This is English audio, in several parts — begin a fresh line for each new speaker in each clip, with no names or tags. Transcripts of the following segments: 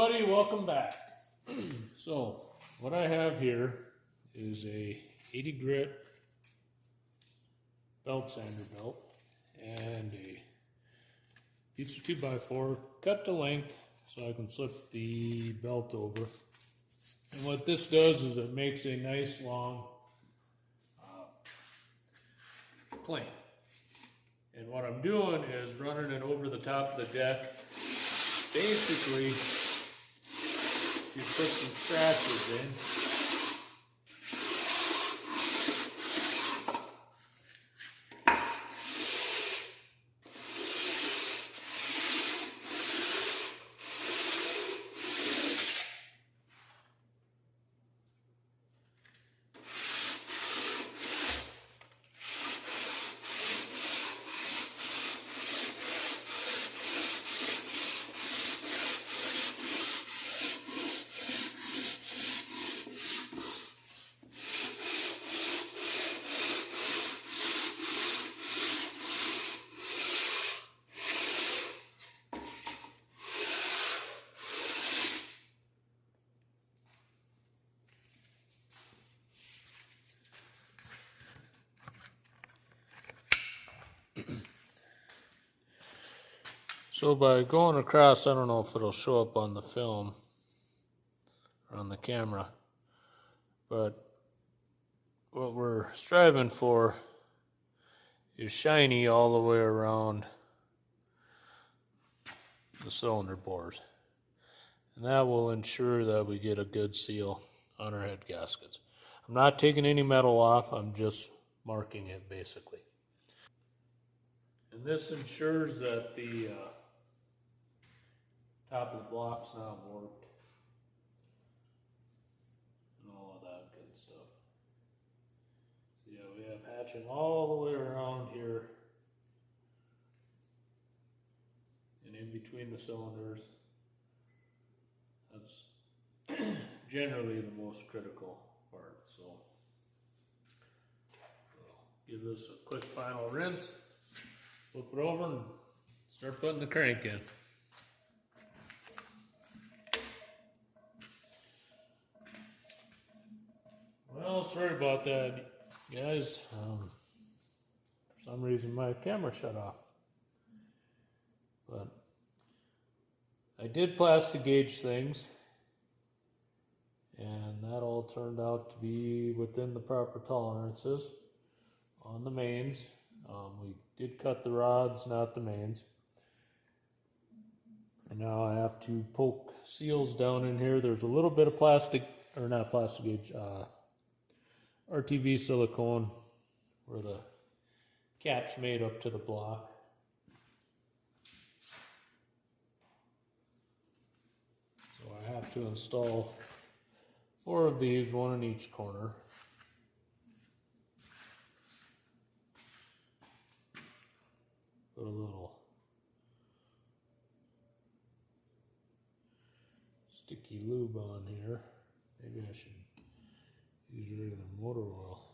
everybody, welcome back. So, what I have here is a 80 grit belt sander belt and a piece of 2x4 cut to length so I can slip the belt over. And what this does is it makes a nice long plane. And what I'm doing is running it over the top of the deck. Basically, you put some scratches in. So by going across, I don't know if it'll show up on the film or on the camera, but what we're striving for is shiny all the way around the cylinder bores. And that will ensure that we get a good seal on our head gaskets. I'm not taking any metal off, I'm just marking it basically. And this ensures that the top of the block's not warped and all of that good stuff. So yeah, we have hatching all the way around here and in between the cylinders. That's generally the most critical part. So we'll give this a quick final rinse, flip it over and start putting the crank in. Well, sorry about that, guys. For some reason my camera shut off. But I did plastic gauge things, and that all turned out to be within the proper tolerances on the mains. We did cut the rods, not the mains. And now I have to poke seals down in here. There's a little bit of plastic, or not plastic gauge, RTV silicone where the cap's made up to the block. So I have to install 4 of these, one in each corner. Put a little sticky lube on here. Maybe I should use regular motor oil.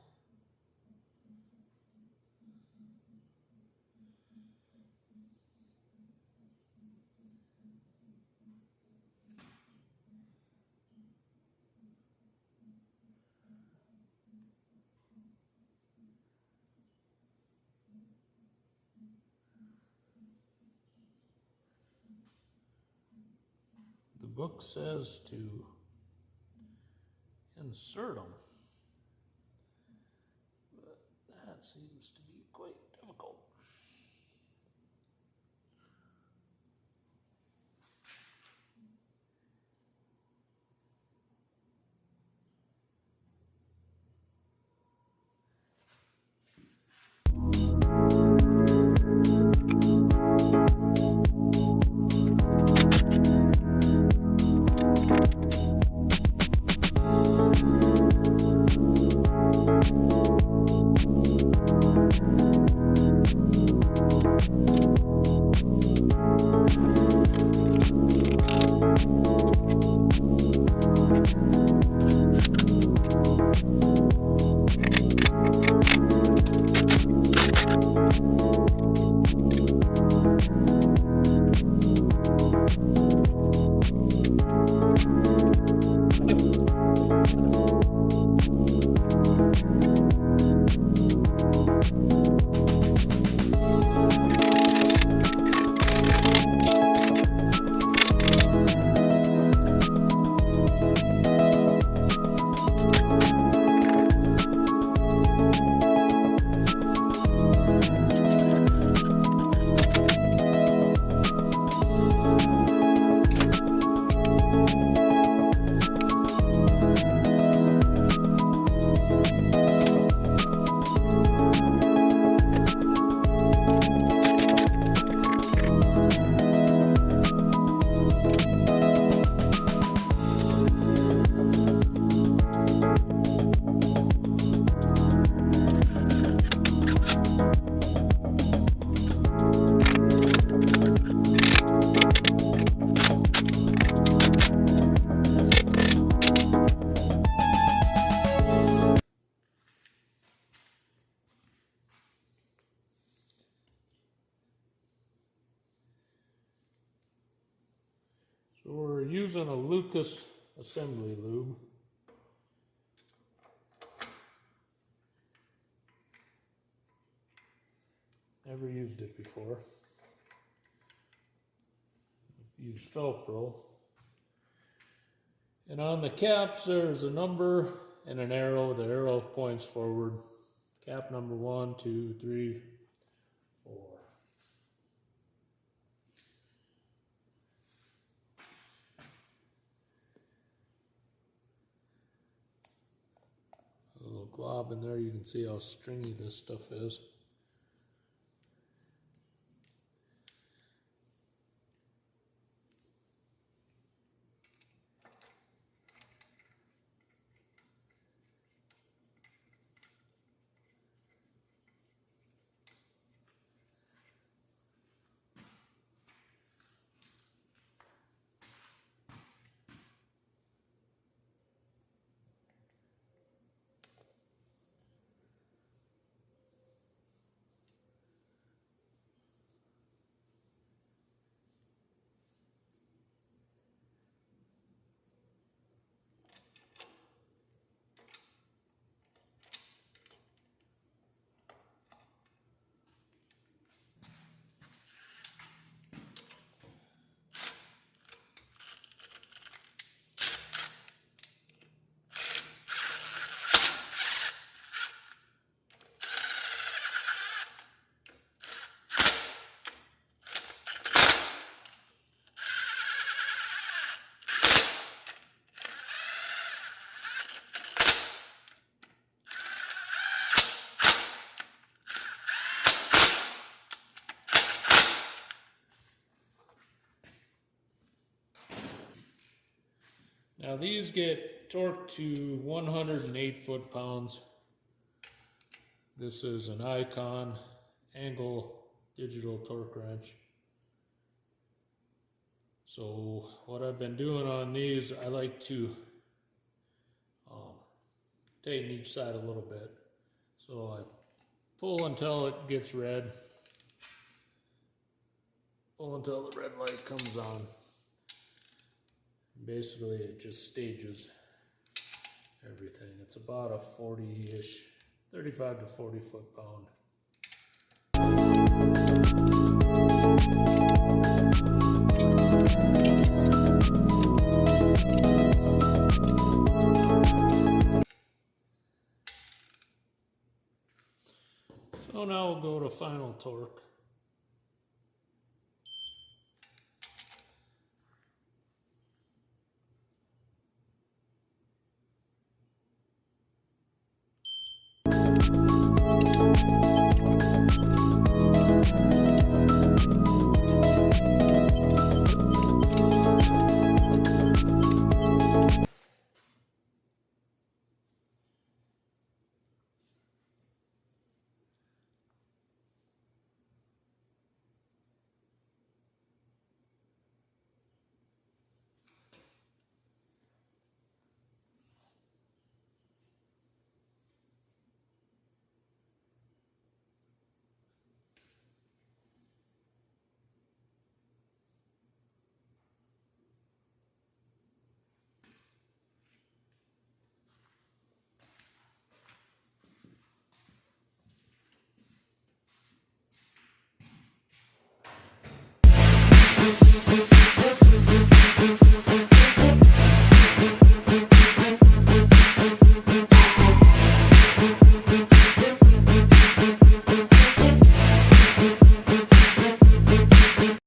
The book says to insert them. That seems to be quite difficult. So we're using a Lucas assembly lube. Never used it before. I've used Felpro. And on the caps there's a number and an arrow. The arrow points forward. Cap number 1, 2, 3, 4. A little glob in there, you can see how stringy this stuff is. Now these get torqued to 108 foot-pounds. This is an Icon angle digital torque wrench. So what I've been doing on these, I like to tighten each side a little bit. So I pull until it gets red. Pull until the red light comes on. Basically, it just stages everything. It's about a 40-ish, 35 to 40 foot-pound. So now we'll go to final torque.